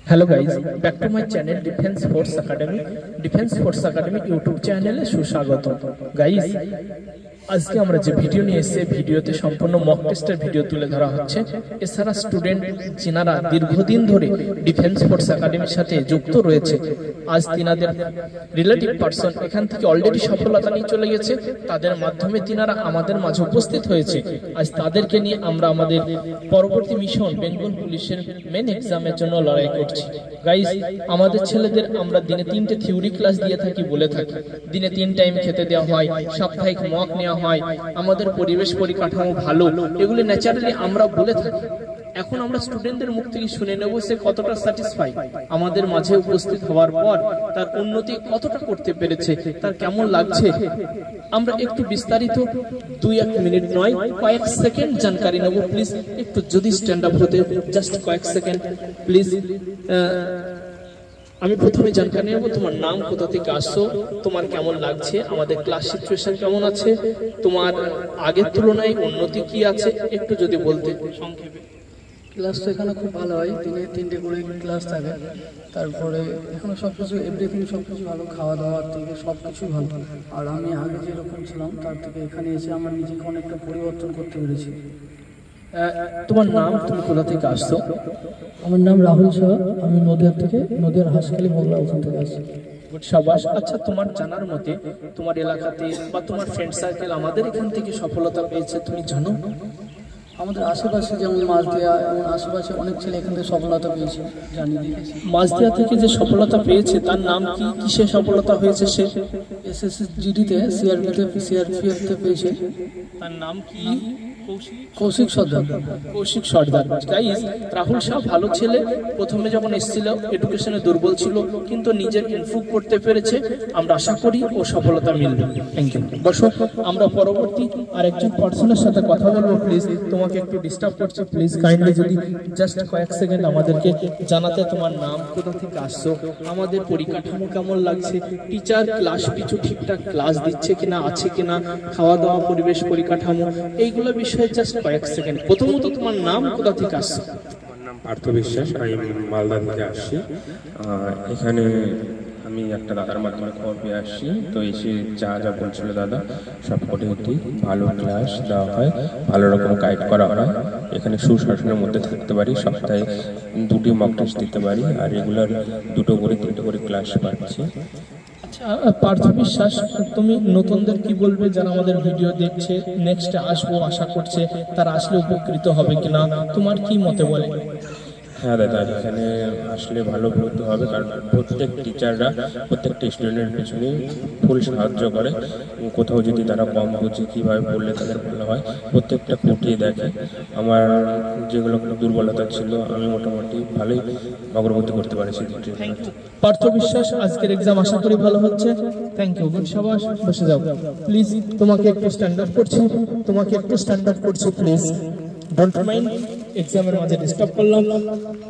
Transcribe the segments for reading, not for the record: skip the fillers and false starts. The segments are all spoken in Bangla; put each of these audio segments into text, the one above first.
Hello guys, back to my channel defence force academy YouTube channel सुस्वागत गाइस। আজকে আমরা যে ভিডিও নিয়ে এসেছি ভিডিওতে সম্পূর্ণ মক টেস্টের ভিডিও তুলে ধরা হচ্ছে। এছাড়া স্টুডেন্ট যিনারা দীর্ঘদিন ধরে ডিফেন্স ফোর্স একাডেমির সাথে যুক্ত রয়েছে, আজ তিনাদের রিলেটিভ পারসন এখান থেকে অলরেডি সফলতা নিয়ে চলে গেছে, তাদের মাধ্যমে তিনারা আমাদের মাঝে উপস্থিত হয়েছে। আজ তাদেরকে নিয়ে আমরা আমাদের পরবর্তী মিশন বেঙ্গল পুলিশের মেন এক্সামের জন্য লড়াই করছি। গাইস, আমাদের ছেলেদের আমরা দিনে 3টে থিওরি ক্লাস দিয়ে থাকি, বলে থাকি দিনে 3 টাইম খেতে দেওয়া হয়, সাপ্তাহিক মক নেওয়া হয়, আমাদের পরিবেশ পরিকাঠামো ভালো, এগুলো ন্যাচারালি আমরা বলে থাকি। এখন আমরা স্টুডেন্টদের মুখ থেকে শুনে নেব সে কতটা স্যাটিসফাই আমাদের মাঝে উপস্থিত হওয়ার পর, তার উন্নতি কতটা করতে পেরেছে, তার কেমন লাগছে। আমরা একটু বিস্তারিত 2-1 মিনিট নয়, কয়েক সেকেন্ড জানকারি নেব। প্লিজ একটু যদি স্ট্যান্ড আপ হতে, জাস্ট কয়েক সেকেন্ড প্লিজ। আমি প্রথমে জানকারি নেব তোমার নাম, কোথা থেকে আসছো, তোমার কেমন লাগছে, আমাদের ক্লাস সিচুয়েশন কেমন আছে, তোমার আগের তুলনায় উন্নতি কি আছে, একটু যদি বলতে সংক্ষেপে। ক্লাস তো এখানে খুব ভালো হয়, দিনে 3টে করে ক্লাস থাকে। তারপরে এখানে সবকিছু এভরিথিং সবকিছু ভালো, খাওয়া দাওয়ার থেকে সবকিছুই ভালো। আর আমি আগে যেরকম ছিলাম তার থেকে এখানে এসে আমার নিজেকে অনেকটা পরিবর্তন করতে পেরেছি। তোমার নাম, তুমি কোথা থেকে আসছো? আমার নাম রাহুল শাহ, আমি নদিয়ার থেকে, নদিয়ার হাসখালি মোগলা ওখান থেকে আসছি। সাবাস। আচ্ছা, তোমার জানার মতে তোমার এলাকাতে বা তোমার ফ্রেন্ড সার্কেল আমাদের এখান থেকে সফলতা পেয়েছে, তুমি জানো? আমাদের আশেপাশে যেমন মাঝদিয়া এবং আশেপাশে অনেক ছেলে এখান থেকে সফলতা পেয়েছে, জানি দেখেছি। মাঝদিয়া থেকে যে সফলতা পেয়েছে তার নাম কি, কিসে সফলতা হয়েছে? সে এসএসজিডিতে, সিআরপিএফতে পেয়েছে। তার নাম কি? কৌশিক সর্দার। কৌশিক সর্দার। গাইস, রাহুল শাহ ভালো ছেলে, প্রথমে যখন এসেছিল এডুকেশনে দুর্বল ছিল, কিন্তু নিজের ইমপ্রুভ করতে পেরেছে। আমরা আশা করি ও সফলতা মিলবে। Thank you. দর্শক, আমরা পরবর্তী আরেকজন পার্সনের সাথে কথা বলবো। প্লিজ, তোমাকে একটু ডিস্টার্ব করছে, প্লিজ কাইন্ডলি যদি জাস্ট কয়েক সেকেন্ড আমাদেরকে জানাতে, তোমার নাম, কোথা থেকে আসছো, আমাদের পরিকাঠামো কেমন লাগছে, টিচার ক্লাস পিছু ঠিকঠাক ক্লাস দিচ্ছে কিনা, আছে কিনা, খাওয়া দাওয়া, পরিবেশ পরিকাঠামো, এইগুলো বিষয়ে জাস্ট কয়েক সেকেন্ড। প্রথমত তোমার নাম, কোথা থেকে আসছো? আমার নাম পার্থ বিশ্বাস, আমি মালদা থেকে আসছি। এখানে আমি একটা দাদার মাধ্যমে খবর পেয়ে আসছি, তো এসে যা যা বলছিল দাদা সব কটি ভালো ক্লাস দেওয়া হয়, ভালো রকম গাইড করা হয়, এখানে সুশাসনের মধ্যে থাকতে পারি, সপ্তাহে 2টি মক টেস্ট দিতে পারি, আর রেগুলার 2টো করে 3টে করে ক্লাস পাচ্ছি। আচ্ছা পার্থ বিশ্বাস, তুমি নতুনদের কি বলবে যারা আমাদের ভিডিও দেখছে, নেক্সট আসবো আশা করছে, তারা আসলে উপকৃত হবে কিনা, তোমার কি মতে বলে? হ্যাঁ দাদা, এখানে আসলে ভালো উপলব্ধ হবে, কারণ প্রত্যেক টিচাররা প্রত্যেকটা স্টুডেন্টের পেছনে ফুল সাহায্য করে। কোথাও যদি তারা কম বুঝে কীভাবে পড়লে তাদের ভালো হয়, প্রত্যেকটা খুঁটিয়ে দেখে। আমার যেগুলো দুর্বলতা ছিল আমি মোটামুটি ভালোই অগ্রগতি করতে পারছি। পার্থ বিশ্বাস, আজকের এক্সাম আশা করি ভালো হচ্ছে। Thank you. সবাই বসে যাও প্লিজ। তোমাকে একটু স্ট্যান্ড আপ করছি, প্লিজ ডোন্ট মাইন্ড। এক্সামের মাঝে ডিস্টার্ব করলাম।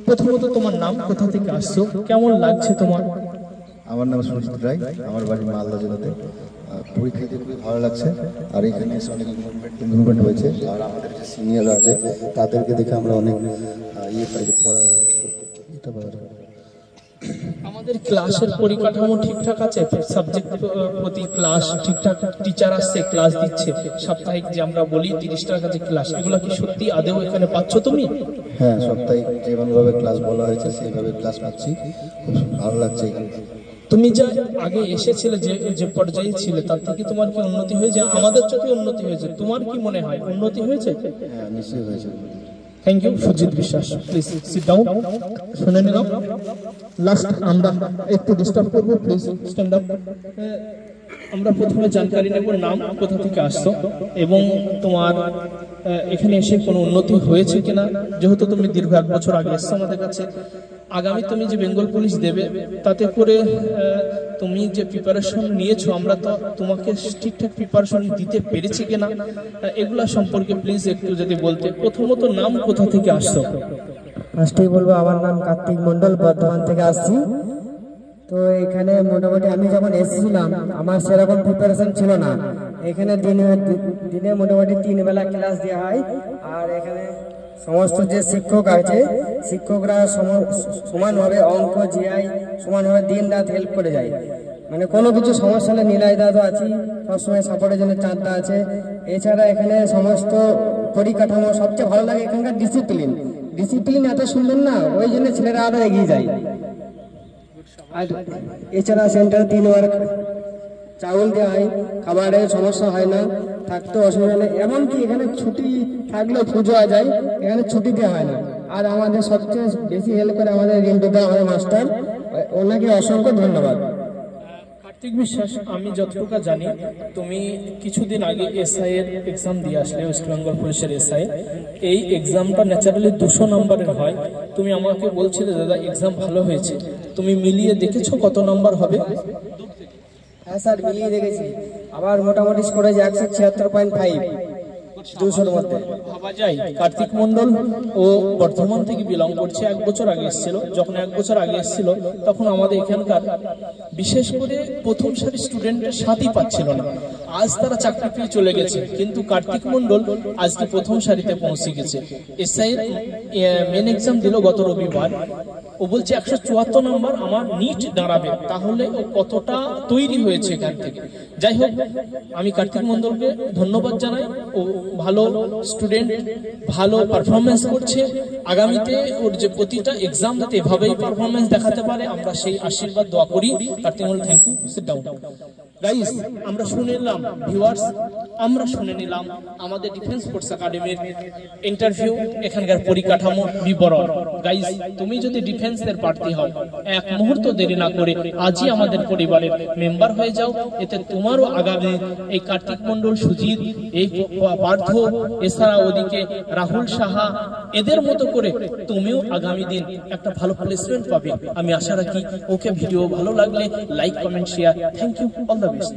প্রথমত তোমার নাম, কোথা থেকে আসছো, কেমন লাগছে তোমার? আমার নাম সুজিত রায়, আমার বাড়ি মালদা জেলাতে। পরীক্ষা দিতে খুবই ভালো লাগছে, আর এখানে এসে অনেক ইমপ্রুভমেন্ট হয়েছে। আর আমাদের যে সিনিয়র আছে তাদেরকে দেখে আমরা অনেক আমাদের ক্লাসের পরিকাঠামো ঠিকঠাক আছে, সাবজেক্ট প্রতি ক্লাস ঠিকঠাক, টিচার আসছে, ক্লাস দিচ্ছে, সাপ্তাহিক যে আমরা বলি 30 টাকা যে ক্লাস, এগুলো কি সত্যি আদেও এখানে পাচ্ছ তুমি? হ্যাঁ, সাপ্তাহিক যেভাবে ক্লাস বলা হয়েছে সেইভাবে ক্লাস পাচ্ছি, খুব ভালো লাগছে। তুমি যা আগে এসেছিলে, যে পর্যায়ে ছিলে, তার থেকে তোমার কি উন্নতি হয়েছে? আমাদের চোখে উন্নতি হয়েছে, তোমার কি মনে হয় উন্নতি হয়েছে? হ্যাঁ, নিশ্চয়ই হয়েছে। Thank you. সুজিত বিশ্বাস, প্লিজ সিট ডাউন। শুনে নিলাম। লাস্ট আমরা একটু ডিস্টার্ব করবো, প্লিজ স্ট্যান্ড আপ। আমরা প্রথমে জানকারি নেব নাম, কোথা থেকে আসছো, এবং তোমার এখানে এসে কোনো উন্নতি হয়েছে কিনা। যেহেতু তুমি দীর্ঘ 1 বছর আগে এসছো আমাদের কাছে, আগামী তুমি যে বেঙ্গল পুলিশ দেবে, তাতে করে তুমি যে প্রিপারেশন নিয়েছো, আমরা তো তোমাকে ঠিকঠাক প্রিপারেশন দিতে পেরেছি কিনা, এগুলা সম্পর্কে প্লিজ একটু যদি বলতে। প্রথমত নাম, কোথা থেকে আসছো? ফার্স্টেই বলবো আমার নাম কার্তিক মন্ডল, বর্ধমান থেকে আসছি। তো এখানে মোটামুটি আমি যখন এসেছিলাম আমার সেরকম প্রিপারেশন ছিল না। এখানে দিনে মোটামুটি 3 বেলা ক্লাস দেওয়া হয়, আর এখানে সমস্ত যে শিক্ষক আছে শিক্ষকরা সমানভাবে অঙ্ক জিআই সমানভাবে দিন রাত হেল্প করে যায়। মানে কোনো কিছু সমস্যা হলে নিলয় দাদা আছি, সবসময় সাপোর্টের জন্য চাঁদা আছে। এছাড়া এখানে সমস্ত পরিকাঠামো সবচেয়ে ভালো লাগে এখানকার ডিসিপ্লিন এত সুন্দর না, ওই জন্য ছেলেরা আরো এগিয়ে যায়। আর এছাড়া সেন্টার 3 বার চাউল দেওয়া হয়, খাবারের সমস্যা হয় না, থাকতে অসুবিধা নেই। এমনকি এখানে ছুটি থাকলেও পুজো যায়, এখানে ছুটি দেওয়া হয় না। আর আমাদের সবচেয়ে বেশি হেল্প করে আমাদের রিন্টুদা, আমাদের মাস্টার, ওনাকে অসংখ্য ধন্যবাদ। কার্তিক বিশ্বাস, আমি যতটুকু জানি তুমি কিছুদিন আগে এসআই এর এক্সাম দিয়ে আসলে, ওয়েস্ট বেঙ্গল পুলিশের এসআই। এই এক্সামটা ন্যাচারালি 200 নম্বরের হয়। তুমি আমাকে বলছিলে দাদা এক্সাম ভালো হয়েছে, তুমি মিলিয়ে দেখেছো কত নম্বর হবে? হ্যাঁ স্যার, মিলিয়ে দেখেছি। আবার মোটামুটি স্কোর হয়েছে 176.5, 200-র মধ্যে। ভাবা যায় কার্তিক মন্ডল ও বর্ধমান থেকে বিলং করছে। 1 বছর আগে এসেছিল। যখন 1 বছর আগে এসেছিল তখন আমাদের এখানকার বিশেষ করে প্রথম সারি স্টুডেন্টের সাথই পাচ্ছিল না। আজ তারা চাকরি পেয়ে চলে গেছে, কিন্তু কার্তিক মন্ডল আজকে প্রথম সারিতে পৌঁছে গেছে। এসআই মেন এক্সাম দিল গত রবিবার। ও বলছে 174 নম্বর আমার নিট দাঁড়াবে। তাহলে ও কতটা তৈরি হয়েছে এখান থেকে। যাই হোক, আমি কার্তিক মন্ডলকে ধন্যবাদ জানাই। ও ভালো স্টুডেন্ট, ভালো পারফরমেন্স করছে। আগামীতে ওর যে প্রতিটা এক্সাম যাতে এভাবেই পারফরমেন্স দেখাতে পারে, আমরা সেই আশীর্বাদ দোয়া করি। Kartik Mondal, thank you. Sit down. Guys, আমরা শুনে নিলাম, ভিউয়ার্স, আমরা শুনে নিলাম আমাদের ডিফেন্স ফোর্স একাডেমির ইন্টারভিউ, এখানকার পরিকাঠামো বিবরণ। গাইস, তুমি যদি ডিফেন্সের প্রার্থী হও, 1 মুহূর্ত দেরি না করে আজই আমাদের পরিবারের মেম্বার হয়ে যাও। এতে তোমারও আগামী এই কার্তিক মন্ডল, সুজিত, এই পার্থ, এছাড়া ওদিকে রাহুল সাহা, এদের মতো করে তুমিও আগামী দিন একটা ভালো প্লেসমেন্ট পাবে আমি আশা রাখি। ওকে, ভিডিও ভালো লাগলে like, comment, share. Thank you, all the best.